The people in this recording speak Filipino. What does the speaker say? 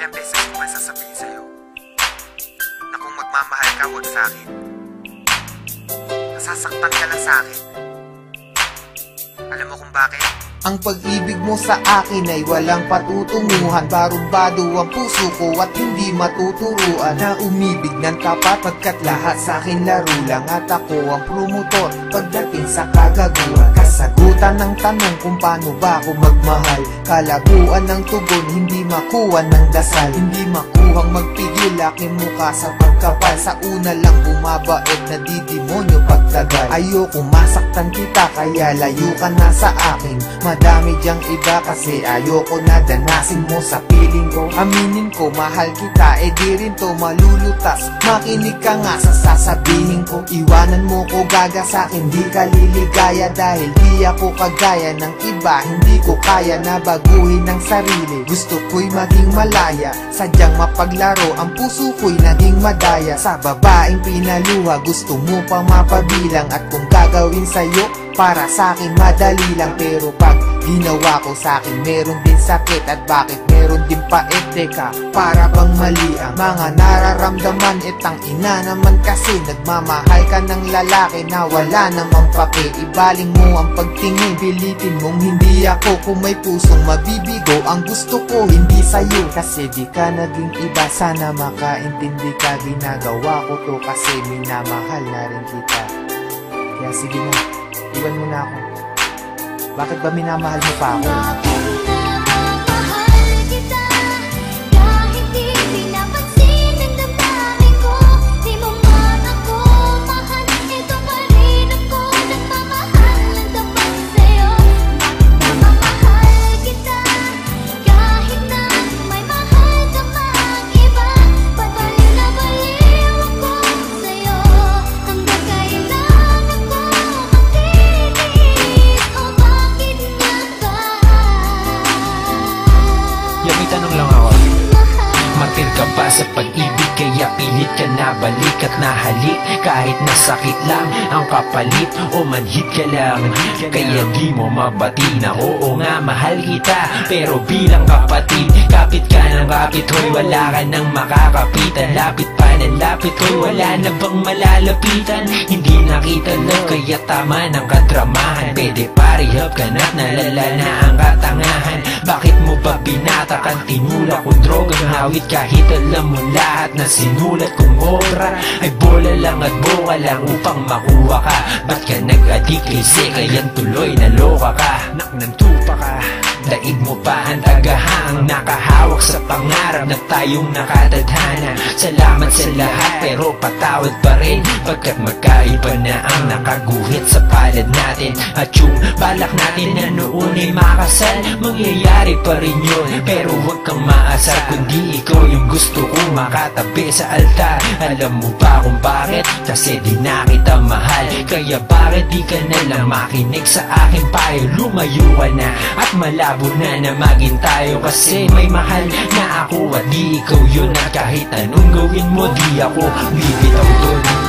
ilang beses ko ba sasabihin sa'yo na kung magmamahal ka, huwag sa'kin. Nasasaktan ka lang sa'kin. Alam mo kung bakit? Ang pag-ibig mo sa akin ay walang patutunguhan. Barumbado ang puso ko at hindi matuturuan na umibig ng tapat, pagkat lahat sa akin laro lang. At ako ang promotor pagdating sa kagaguhan. Kasagutan ng tanong kung paano ba ako magmahal. Kalabuan ng tugon, hindi makuha ng dasal. Hindi makuhang magpigil aking mukha sa pagkapal. Sa una lang bumabait na didemonyo pagtagal. Ayoko masaktan kita kaya layo ka na sa akin. Madami diyang iba kasi ayoko na danasin mo sa piling ko. Aminin ko mahal kita, di rin to malulutas. Makinig ka nga sa sasabihin ko. Iwanan mo ko gaga sa'kin, di ka liligaya. Dahil di ako kagaya ng iba, hindi ko kaya na baguhin ng sarili. Gusto ko'y maging malaya, sadyang mapaglaro. Ang puso ko'y naging madaya. Sa babaeng pinaluha, gusto mo pang mapabilang. At kung gagawin sa'yo, para sa'kin madali lang. Pero pag ginawa ko sa'kin, meron din sakit. At bakit meron din pait? Teka, para bang mali ang mga nararamdaman? Itang ina naman kasi nagmamahal ka ng lalaki na wala namang pake. Ibaling mo ang pagtingin, pilitin mong hindi ako. Kung may pusong mabibigo, ang gusto ko hindi sa'yo. Kasi di ka naging iba, sana makaintindi ka. Ginagawa ko to kasi minamahal na rin kita. Kaya sige na, iwan mo na ako. Bakit ba minamahal mo pa ako? Tanong lang ako, martir ka ba sa pag-ibig? Kaya pilit ka na balik at nahalik. Kahit nasakit lang ang kapalit o manhid ka lang. Kaya di mo mabati na oo nga mahal kita. Pero bilang kapatid, kapit ka ng kapit. Hoy wala ka nang makakapitan. Lapit pa ng lapit. Hoy wala na bang malalapitan? Hindi nakita lang kaya tama ng kadramahan. Pwede parihab ka na't nalala na ang katangahan. Bakit mo ba binatakan? Tinula kong drogang hawit kahit alam mo lahat na sinulat kong obra ay bola lang at boka lang upang makuha ka. Ba't ka nag-adik kasi kayan tuloy naloka ka? Naknantupa ka, daig mo pa ang tagahang nakahawak sa pangarap na tayong nakatadhana. Salamat sa lahat pero patawad pa rin pagkat magkaiba na ang nakaguhit sa palad natin. At yung balak natin na noon ay makasal, mangyayari pa rin yun. Pero huwag kang maasar kundi ikaw yung gusto kong makatabi sa altar. Alam mo ba kung bakit? Kasi di na kita mahal. Kaya bakit di ka na lang makinig sa aking payo? Lumayo ka na at malabo na maging tayo. Kasi may mahal na ako at di ikaw yun. At kahit anong gawin mo di ako bibitaw dun.